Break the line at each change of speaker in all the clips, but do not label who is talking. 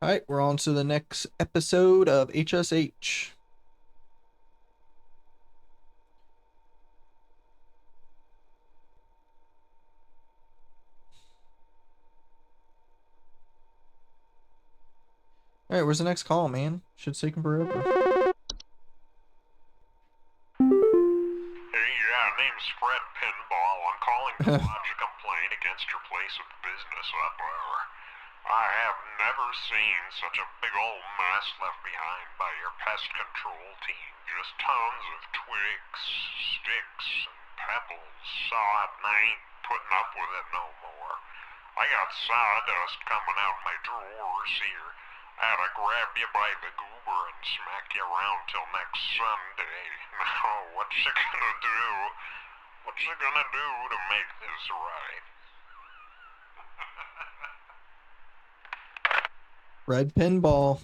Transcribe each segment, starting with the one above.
All right, we're on to the next episode of HSH. All right, where's the next call, man? Should taking forever.
Hey, yeah, name's Fred Pinball. I'm calling to lodge a complaint against your place of business up there. I have never seen such a big old mess left behind by your pest control team. Just tons of twigs, sticks, and pebbles. Sod, and I ain't putting up with it no more. I got sawdust coming out my drawers here. I had to grab you by the goober and smack you around till next Sunday. Now, what's you gonna do? What's you gonna do to make this right?
Red pinball.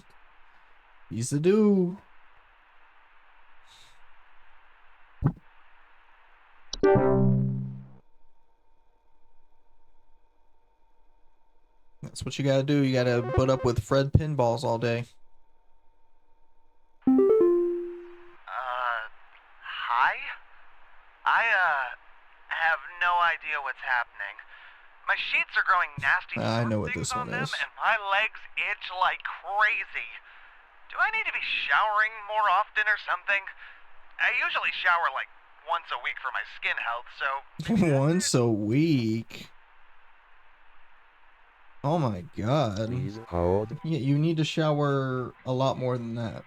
He's the dude. That's what you gotta do. You gotta put up with Fred pinballs all day.
Hi? I have no idea what's happening. My sheets are growing nasty
I know
fur
what
things
this one
on them,
is.
and my legs itch like crazy. Do I need to be showering more often or something? I usually shower like once a week for my skin health, so maybe that's
Once
it.
a week. Oh my god.
Please hold.
Yeah, you need to shower a lot more than that.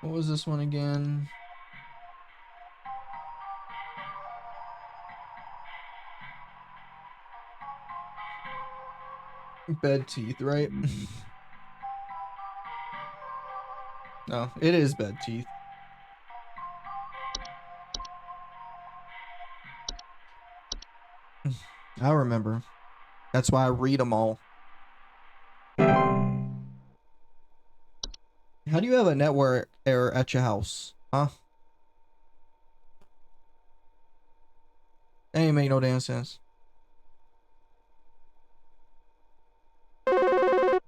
What was this one again? Bed teeth, right? No, it is bed teeth. I remember. That's why I read them all. How do you have a network error at your house? Huh? That ain't make no damn sense. What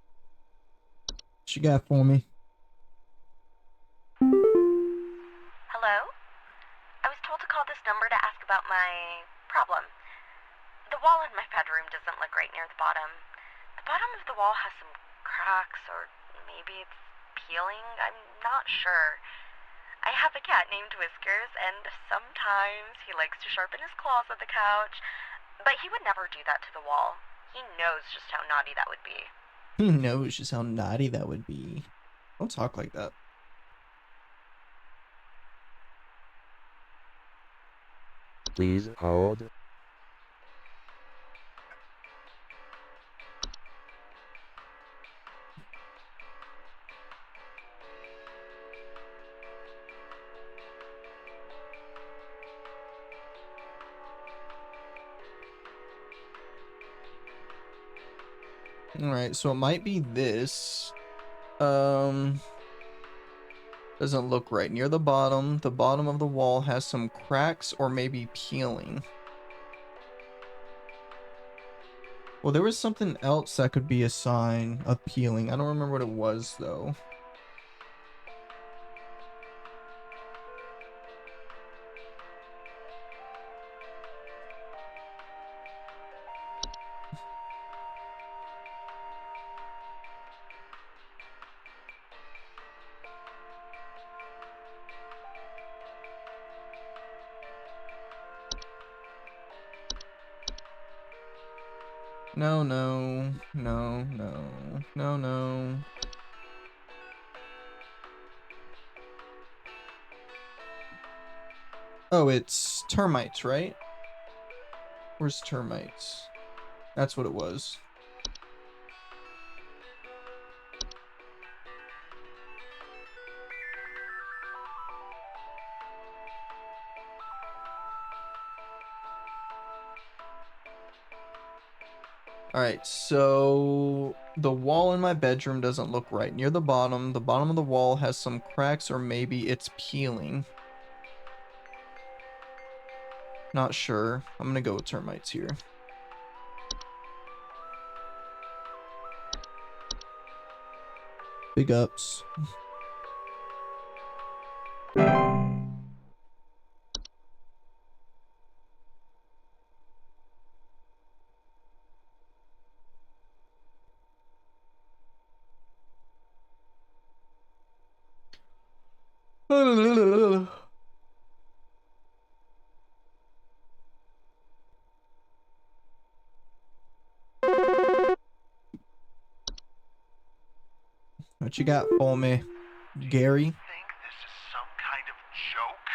you got for me?
Hello? I was told to call this number to ask about my problem. The wall in my bedroom doesn't look right near the bottom. The bottom of the wall has some cracks, or maybe it's peeling. I'm not sure. I have a cat named Whiskers, and sometimes he likes to sharpen his claws at the couch, but he would never do that to the wall. He knows just how naughty that would be.
He knows just how naughty that would be. Don't talk like that.
Please hold.
Alright, so it might be this. Doesn't look right near the bottom. The bottom of the wall has some cracks or maybe peeling. Well, there was something else that could be a sign of peeling. I don't remember what it was, though. No, no, no, no, no, no. Oh, it's termites, right? Where's termites? That's what it was. Alright, so the wall in my bedroom doesn't look right. Near the bottom of the wall has some cracks, or maybe it's peeling. Not sure. I'm gonna go with termites here. Big ups. What you got for me, Gary?
Think this is some kind of joke?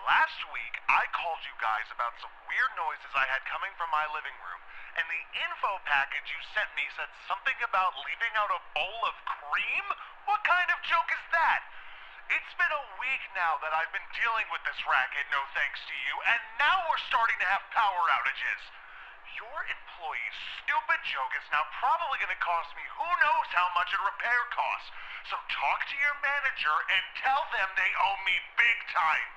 Last week, I called you guys about some weird noises I had coming from my living room, and the info package you sent me said something about leaving out a bowl of cream? What kind of joke is that? It's been a week now that I've been dealing with this racket, no thanks to you, and now we're starting to have power outages. Your employee's stupid joke is now probably going to cost me who knows how much in repair costs. So talk to your manager and tell them they owe me big time.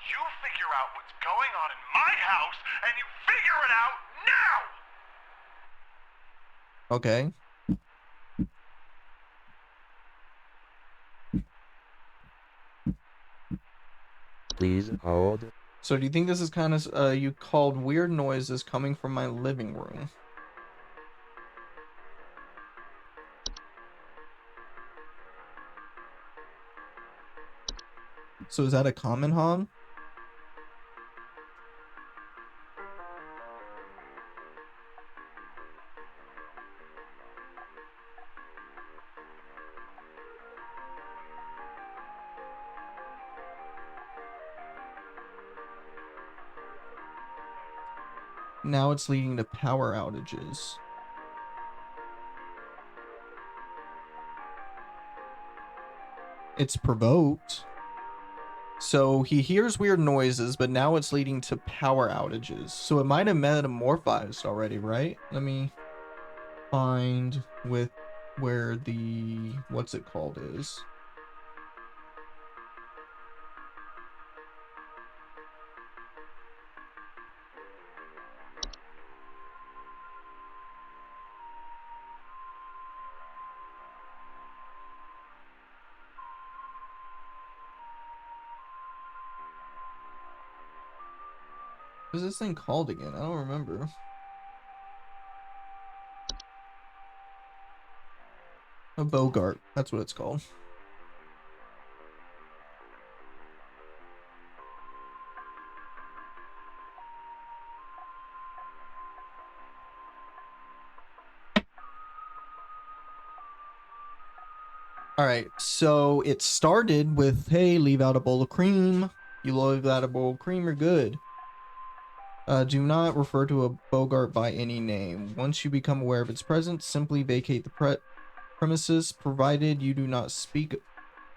You figure out what's going on in my house, and you figure it out now!
Okay.
Please hold.
So do you think this is kind of, you called weird noises coming from my living room? So is that a common hog? Now it's leading to power outages. It's provoked. So he hears weird noises, but now it's leading to power outages. So it might have metamorphized already, right? Let me find with where the, what's it called is. What is this thing called again? I don't remember. A Bogart. That's what it's called. Alright, so it started with, hey, leave out a bowl of cream. You leave out a bowl of cream, you're good. Do not refer to a Bogart by any name. Once you become aware of its presence, simply vacate the premises, provided you do not speak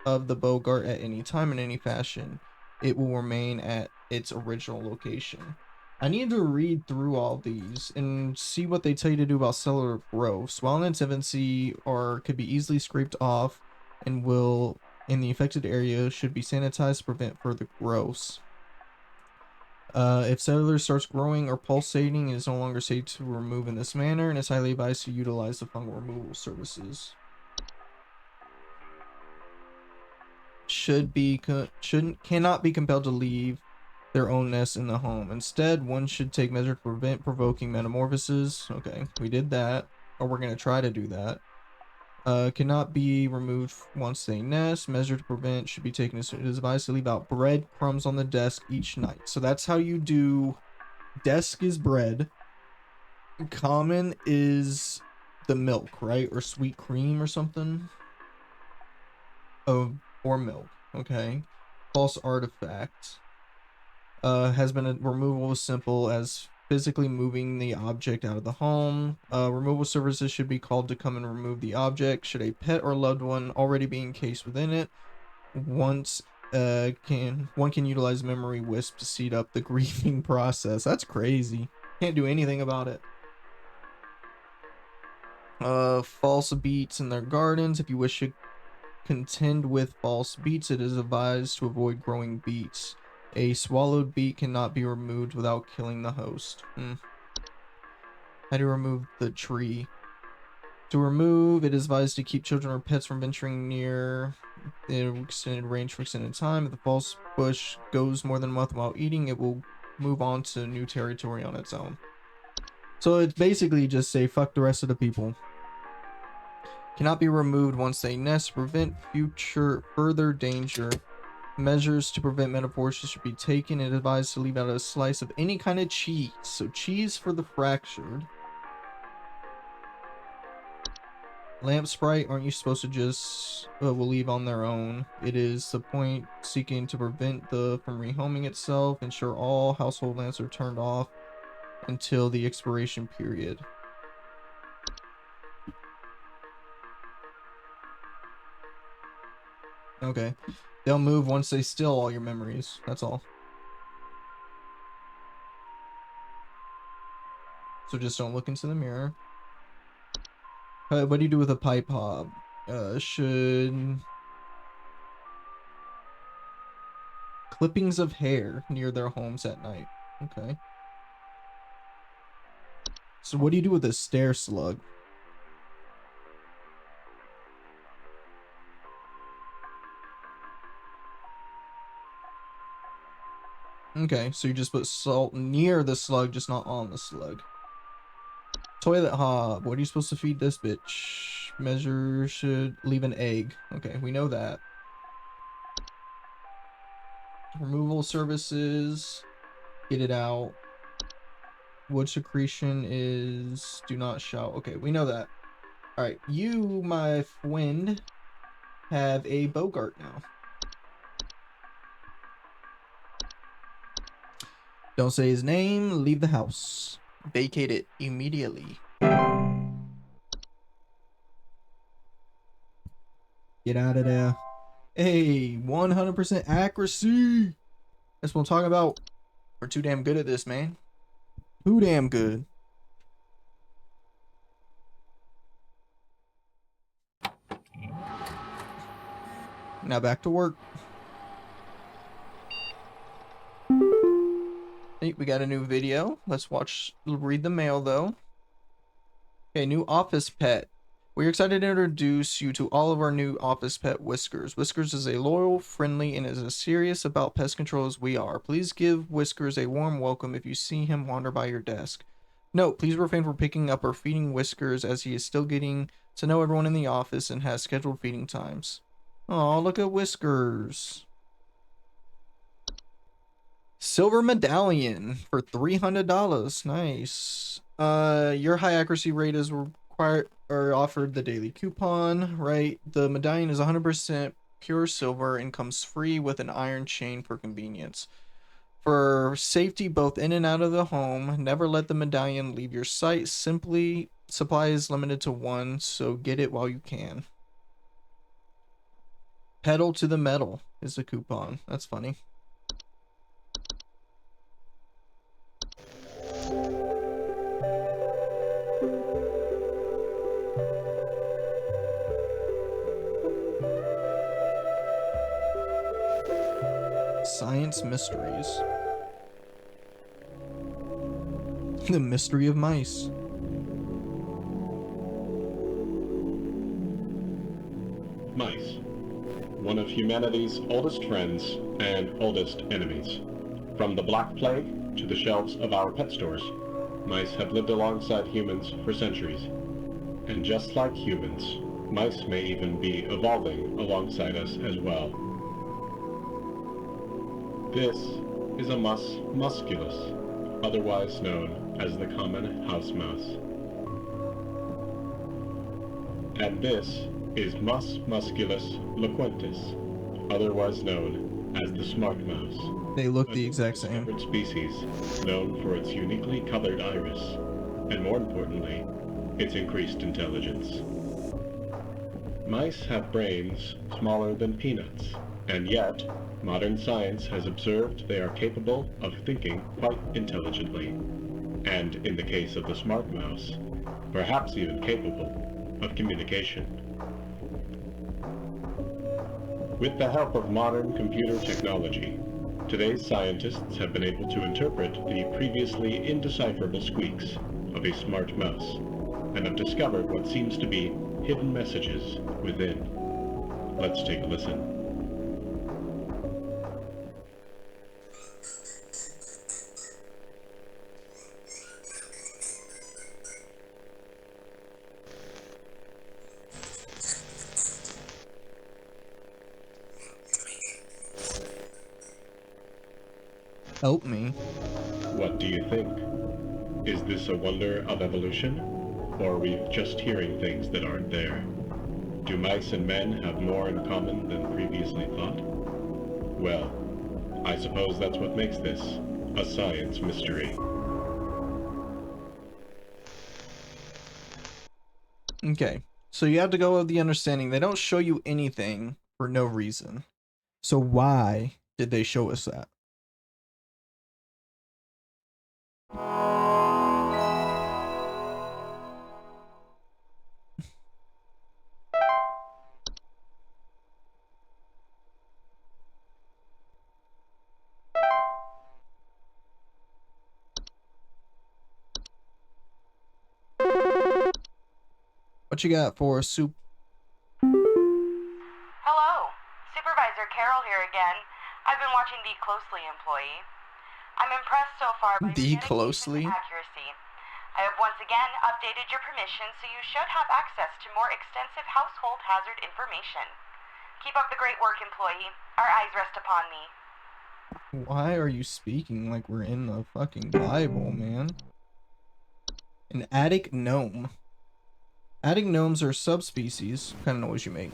of the Bogart at any time in any fashion. It will remain at its original location. I need to read through all these and see what they tell you to do about cellular growths. While in its infancy, or could be easily scraped off, and will, in the affected area, should be sanitized to prevent further growths. If cellular starts growing or pulsating, it is no longer safe to remove in this manner, and it's highly advised to utilize the fungal removal services. Cannot be compelled to leave their own nest in the home. Instead, one should take measures to prevent provoking metamorphoses. Okay, we did that, or we're gonna try to do that. Cannot be removed once they nest. Measure to prevent should be taken. It is advised to leave out breadcrumbs on the desk each night. So that's how you do. Desk is bread. Common is the milk, right? Or sweet cream or something. Oh, or milk. Okay. False artifact. Has been a removal as simple as physically moving the object out of the home. Removal services should be called to come and remove the object. Should a pet or loved one already be encased within it, one can utilize memory wisp to speed up the grieving process. That's crazy. Can't do anything about it. False beets in their gardens. If you wish to contend with false beets, it is advised to avoid growing beets. A swallowed beet cannot be removed without killing the host. How do you remove the tree? To remove, it is advised to keep children or pets from venturing near the extended range for extended time. If the false bush goes more than a month while eating, it will move on to new territory on its own. So it's basically just say fuck the rest of the people. Cannot be removed once they nest. To prevent future further danger, measures to prevent metaphors should be taken. It is advised to leave out a slice of any kind of cheese. So cheese for the fractured. Lamp sprite, aren't you supposed to just will leave on their own? It is the point seeking to prevent from rehoming itself. Ensure all household lamps are turned off until the expiration period. Okay. They'll move once they steal all your memories. That's all. So just don't look into the mirror. What do you do with a pipe hob? Should... Clippings of hair near their homes at night. Okay. So what do you do with a stair slug? Okay, so you just put salt near the slug, just not on the slug. Toilet hob. What are you supposed to feed this bitch? Measure should leave an egg. Okay, we know that. Removal services. Get it out. Wood secretion is do not shout. Okay, we know that. Alright, you, my friend, have a Bogart now. Don't say his name. Leave the house. Vacate it immediately. Get out of there. Hey, 100% accuracy. That's what I'm talking about. We're too damn good at this, man. Too damn good. Now back to work. Hey, we got a new video. Let's read the mail though. Okay, new office pet. We're excited to introduce you to all of our new office pet, Whiskers. Whiskers is a loyal, friendly, and is as serious about pest control as we are. Please give Whiskers a warm welcome if you see him wander by your desk. Note, please refrain from picking up or feeding Whiskers as he is still getting to know everyone in the office and has scheduled feeding times. Oh, look at Whiskers. Silver medallion for $300. Nice. Your high accuracy rate is required or offered the daily coupon, right? The medallion is 100% pure silver and comes free with an iron chain for convenience. For safety both in and out of the home, never let the medallion leave your sight. Simply, supply is limited to one, so get it while you can. Pedal to the metal is the coupon. That's funny. Science mysteries. The mystery of mice.
Mice. One of humanity's oldest friends and oldest enemies. From the Black Plague to the shelves of our pet stores, mice have lived alongside humans for centuries. And just like humans, mice may even be evolving alongside us as well. This is a mus musculus, otherwise known as the common house mouse. And this is Mus musculus loquentis, otherwise known as the smart mouse.
They look the exact same.
A species known for its uniquely colored iris, and more importantly, its increased intelligence. Mice have brains smaller than peanuts, and yet, modern science has observed they are capable of thinking quite intelligently, and in the case of the smart mouse, perhaps even capable of communication. With the help of modern computer technology, today's scientists have been able to interpret the previously indecipherable squeaks of a smart mouse, and have discovered what seems to be hidden messages within. Let's take a listen.
Help me.
What do you think? Is this a wonder of evolution? Or are we just hearing things that aren't there? Do mice and men have more in common than previously thought? Well, I suppose that's what makes this a science mystery.
Okay, so you have to go with the understanding they don't show you anything for no reason. So why did they show us that? What you got for us, Soup?
Hello, Supervisor Carol here again. I've been watching the closely, employee. I'm impressed so far by your
The
dedication
closely?
and accuracy. I have once again updated your permissions, so you should have access to more extensive household hazard information. Keep up the great work, employee. Our eyes rest upon me.
Why are you speaking like we're in the fucking Bible, man? An attic gnome. Attic gnomes are subspecies. What kind of noise you make?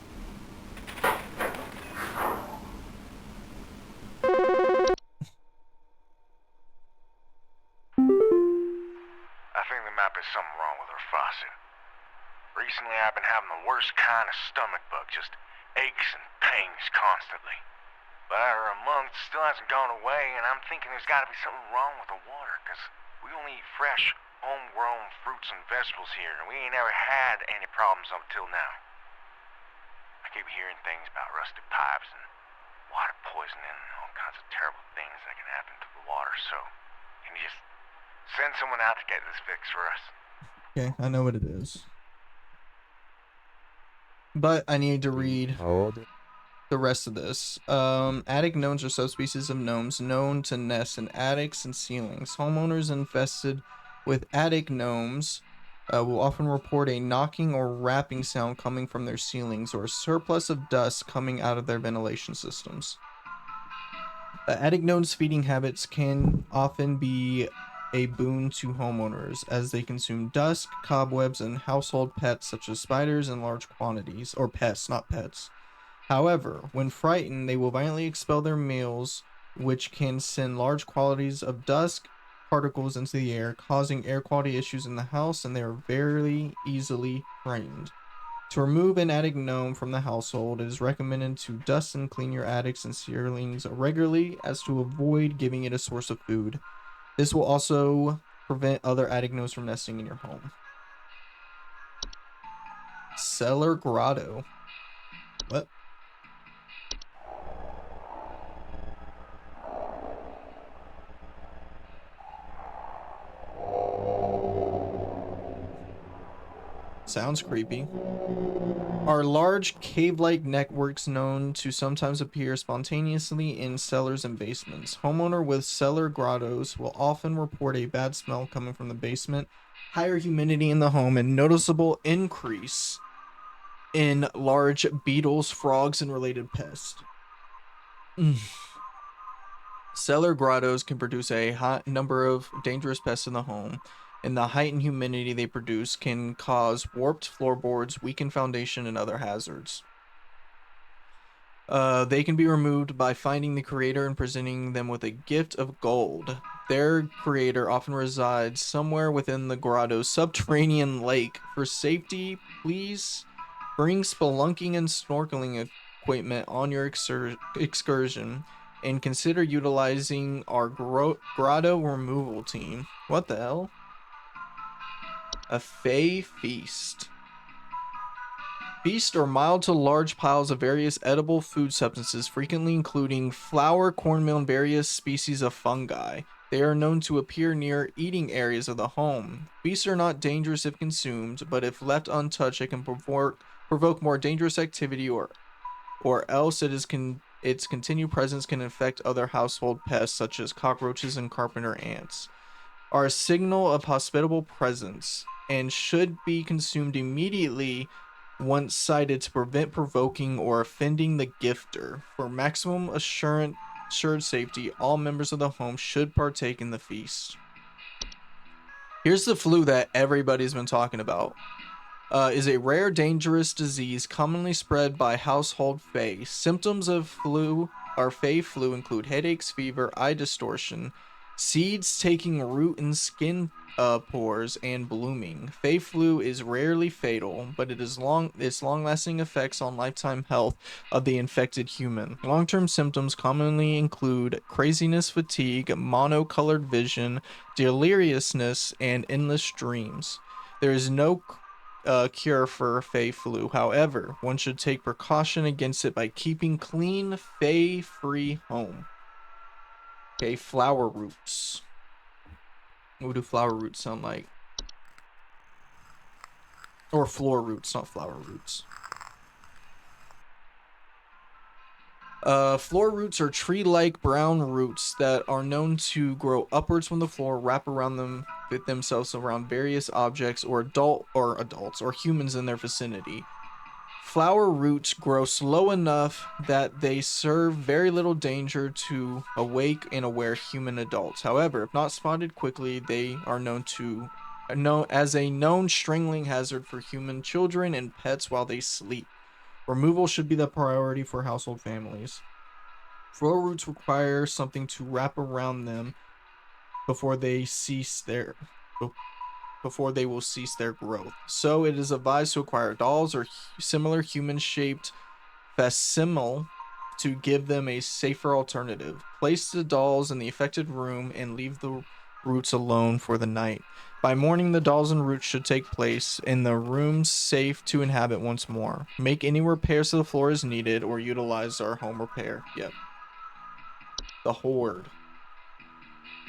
I think there might be something wrong with her faucet. Recently I've been having the worst kind of stomach bug, just aches and pains constantly. But after a month, it still hasn't gone away, and I'm thinking there's gotta be something wrong with the water, 'cause we only eat fresh, homegrown fruits and vegetables here, and we ain't ever had any problems up till now. I keep hearing things about rusted pipes and water poisoning and all kinds of terrible things that can happen to the water, so can you just send someone out to get this fixed for us?
Okay, I know what it is. But I need to read
How old?
the rest of this. Attic gnomes are subspecies of gnomes known to nest in attics and ceilings. Homeowners infested with attic gnomes will often report a knocking or rapping sound coming from their ceilings or a surplus of dust coming out of their ventilation systems. Attic gnomes' feeding habits can often be a boon to homeowners as they consume dust, cobwebs, and household pets such as spiders in large quantities, or pests, not pets. However, when frightened, they will violently expel their meals, which can send large quantities of dust particles into the air, causing air quality issues in the house, and they are very easily frightened. To remove an attic gnome from the household, it is recommended to dust and clean your attics and ceilings regularly as to avoid giving it a source of food. This will also prevent other attic gnomes from nesting in your home. Cellar grotto. What? Sounds creepy. Are large cave-like networks known to sometimes appear spontaneously in cellars and basements. Homeowner with cellar grottos will often report a bad smell coming from the basement, higher humidity in the home, and noticeable increase in large beetles, frogs, and related pests. Cellar grottos can produce a high number of dangerous pests in the home, and the heightened humidity they produce can cause warped floorboards, weakened foundation, and other hazards. They can be removed by finding the creator and presenting them with a gift of gold. Their creator often resides somewhere within the grotto's subterranean lake. For safety, please bring spelunking and snorkeling equipment on your excursion, and consider utilizing our grotto removal team. What the hell? A Fey feast. Feast are mild to large piles of various edible food substances, frequently including flour, cornmeal, and various species of fungi. They are known to appear near eating areas of the home. Feasts are not dangerous if consumed, but if left untouched, it can provoke more dangerous activity, or else its continued presence can infect other household pests such as cockroaches and carpenter ants. Are a signal of hospitable presence and should be consumed immediately once sighted to prevent provoking or offending the gifter. For maximum assured safety, all members of the home should partake in the feast. Here's the flu that everybody's been talking about. Is a rare, dangerous disease commonly spread by household fae. Symptoms of flu or fae flu include headaches, fever, eye distortion, seeds taking root in skin pores, and blooming. Fae flu is rarely fatal, but its long-lasting effects on lifetime health of the infected human. Long-term symptoms commonly include craziness, fatigue, monocolored vision, deliriousness, and endless dreams. There is no cure for Fae flu. However, one should take precaution against it by keeping clean, Fae-free home. Okay, flower roots. What do flower roots sound like? Or floor roots, not flower roots. Floor roots are tree-like brown roots that are known to grow upwards from the floor, wrap around them, fit themselves around various objects or adults or humans in their vicinity. Flower roots grow slow enough that they serve very little danger to awake and aware human adults. However, if not spotted quickly, they are known as a known strangling hazard for human children and pets while they sleep. Removal should be the priority for household families. Flower roots require something to wrap around them before they will cease their growth. So it is advised to acquire dolls or similar human-shaped facsimile to give them a safer alternative. Place the dolls in the affected room and leave the roots alone for the night. By morning, the dolls and roots should take place in the rooms safe to inhabit once more. Make any repairs to the floor as needed or utilize our home repair. Yep. The Horde.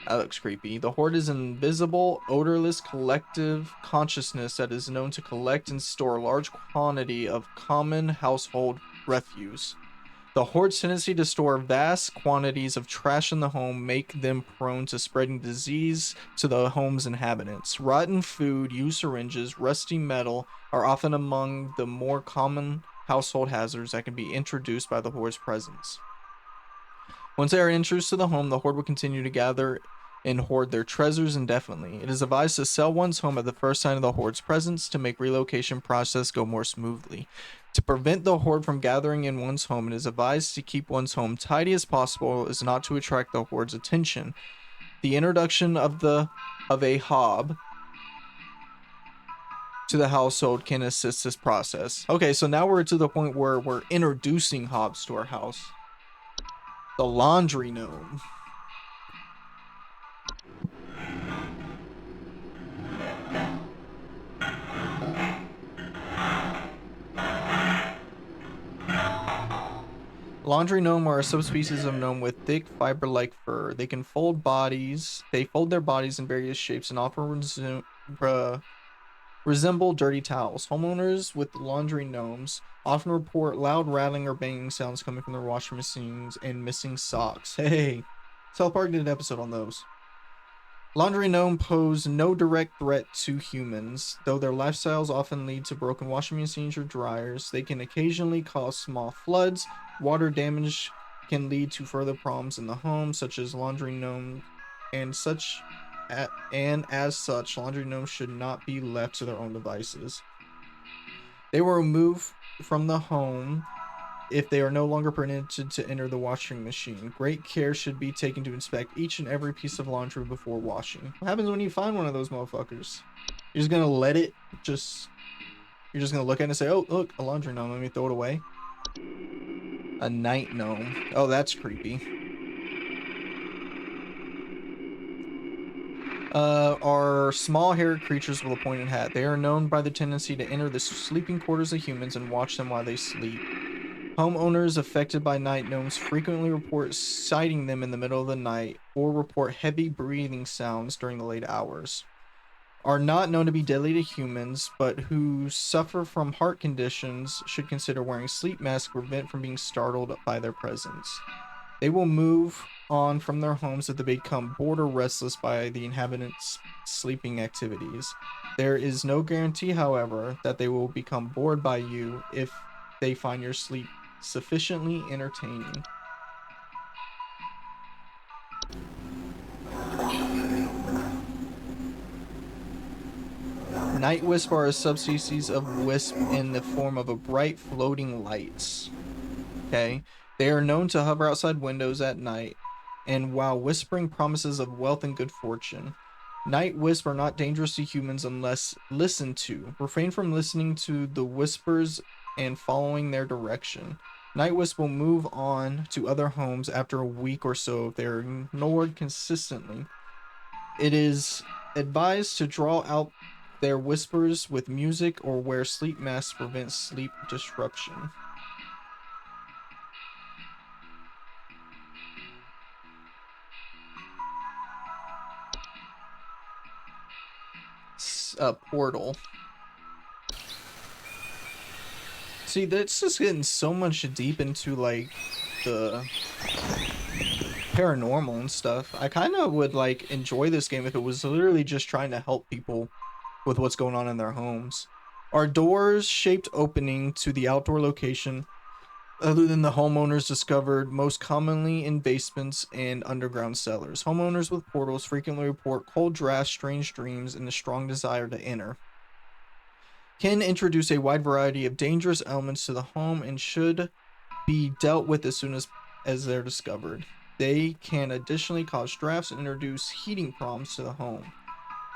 That looks creepy. The Horde is an invisible, odorless collective consciousness that is known to collect and store a large quantity of common household refuse. The Horde's tendency to store vast quantities of trash in the home make them prone to spreading disease to the home's inhabitants. Rotten food, used syringes, rusty metal are often among the more common household hazards that can be introduced by the Horde's presence. Once they are introduced to the home, the Horde will continue to gather and hoard their treasures indefinitely. It is advised to sell one's home at the first sign of the Horde's presence to make relocation process go more smoothly. To prevent the Horde from gathering in one's home, it is advised to keep one's home tidy as possible as not to attract the Horde's attention. The introduction of a hob to the household can assist this process. Okay, so now we're to the point where we're introducing hobs to our house. The laundry gnome. Laundry gnome are a subspecies of gnome with thick fiber-like fur. They can fold their bodies in various shapes and often resemble dirty towels. Homeowners with laundry gnomes often report loud rattling or banging sounds coming from their washing machines and missing socks. Hey, South Park did an episode on those. Laundry gnome pose no direct threat to humans, though their lifestyles often lead to broken washing machines or dryers. They can occasionally cause small floods. Water damage can lead to further problems in the home, such as laundry gnome, and as such, laundry gnomes should not be left to their own devices. They will remove from the home if they are no longer permitted to enter the washing machine. Great care should be taken to inspect each and every piece of laundry before washing. What happens when you find one of those motherfuckers? You're just gonna let it you're just gonna look at it and say, oh, look, a laundry gnome, let me throw it away. A night gnome. Oh, that's creepy. are small hairy creatures with a pointed hat. They are known by the tendency to enter the sleeping quarters of humans and watch them while they sleep. Homeowners affected by night gnomes frequently report sighting them in the middle of the night or report heavy breathing sounds during the late hours. Are not known to be deadly to humans, but who suffer from heart conditions should consider wearing sleep masks to prevent from being startled by their presence. They will move on from their homes if they become bored or restless by the inhabitants' sleeping activities. There is no guarantee, however, that they will become bored by you if they find your sleep sufficiently entertaining. Night wisp are a subspecies of wisp in the form of a bright floating lights. Okay. They are known to hover outside windows at night, and while whispering promises of wealth and good fortune. Night wisps are not dangerous to humans unless listened to. Refrain from listening to the whispers and following their direction. Night wisps will move on to other homes after a week or so if they are ignored consistently. It is advised to draw out their whispers with music or wear sleep masks to prevent sleep disruption. Portal. See, that's just getting so much deep into like the paranormal and stuff. I kind of would like enjoy this game if it was literally just trying to help people with what's going on in their homes. Are doors shaped opening to the outdoor location other than the homeowners discovered most commonly in basements and underground cellars? Homeowners with portals frequently report cold drafts, strange dreams, and a strong desire to enter. Can introduce a wide variety of dangerous elements to the home and should be dealt with as soon as they're discovered. They can additionally cause drafts and introduce heating problems to the home.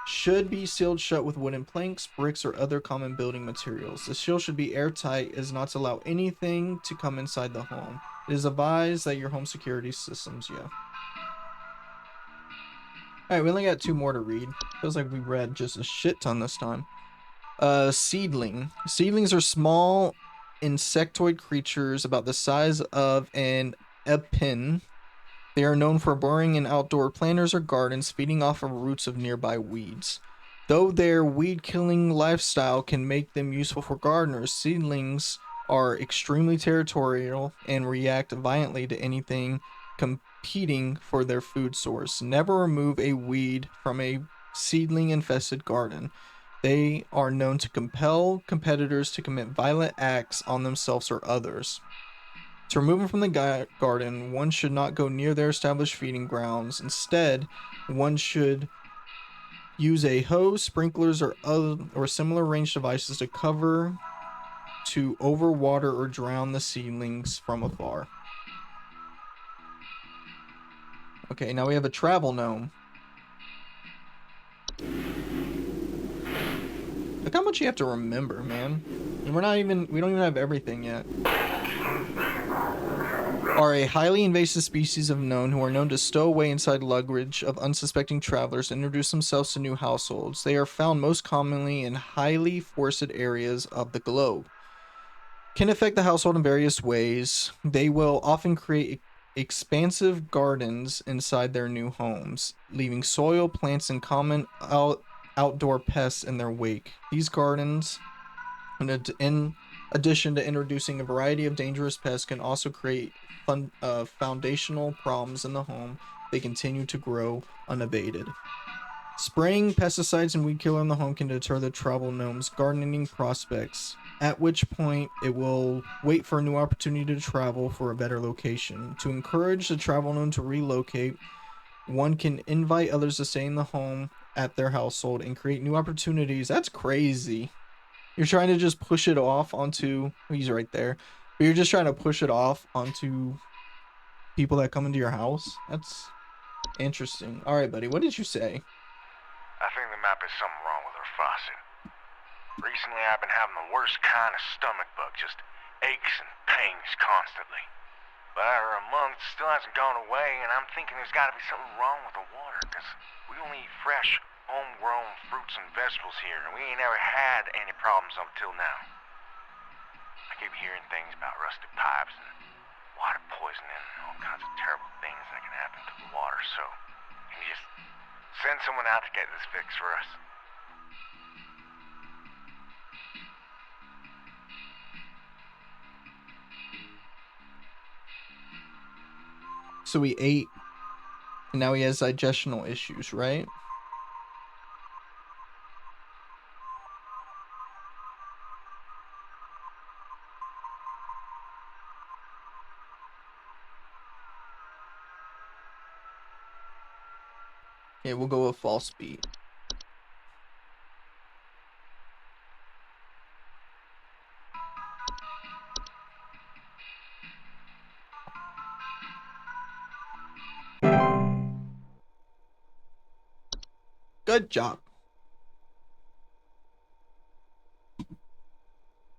Should be sealed shut with wooden planks, bricks, or other common building materials. The seal should be airtight as not to allow anything to come inside the home. It is advised that your home security systems, yeah. Alright, we only got 2 more to read. Feels like we read just a shit ton this time. Seedling. Seedlings are small insectoid creatures about the size of an epin. They are known for burrowing in outdoor planters or gardens, feeding off of roots of nearby weeds. Though their weed-killing lifestyle can make them useful for gardeners, seedlings are extremely territorial and react violently to anything competing for their food source. Never remove a weed from a seedling-infested garden. They are known to compel competitors to commit violent acts on themselves or others. To remove them from the garden, one should not go near their established feeding grounds. Instead, one should use a hose, sprinklers, or similar range devices to cover, to overwater or drown the seedlings from afar. Okay, now we have a travel gnome. Look how much you have to remember, man. And we don't even have everything yet. Are a highly invasive species of gnome who are known to stow away inside luggage of unsuspecting travelers and introduce themselves to new households. They are found most commonly in highly forested areas of the globe. Can affect the household in various ways. They will often create expansive gardens inside their new homes, leaving soil, plants, and common outdoor pests in their wake. These gardens, in addition to introducing a variety of dangerous pests, can also create foundational problems in the home. They continue to grow unabated. Spraying pesticides and weed killer in the home can deter the travel gnome's gardening prospects, at which point it will wait for a new opportunity to travel for a better location. To encourage the travel gnome to relocate, one can invite others to stay in the home at their household and create new opportunities. That's crazy. You're trying to just push it off onto, he's right there, but you're just trying to push it off onto people that come into your house. That's interesting. All right, buddy, what did you say?
I think there might be something wrong with her faucet. Recently I've been having the worst kind of stomach bug, just aches and pains constantly. But after a month still hasn't gone away, and I'm thinking there's got to be something wrong with the water, because we only eat fresh, homegrown fruits and vegetables here, and we ain't ever had any problems up till now. I keep hearing things about rusted pipes and water poisoning and all kinds of terrible things that can happen to the water, so can you just send someone out to get this fixed for us?
So he ate, and now he has digestional issues, right? Okay, we'll go with false beat. Good job.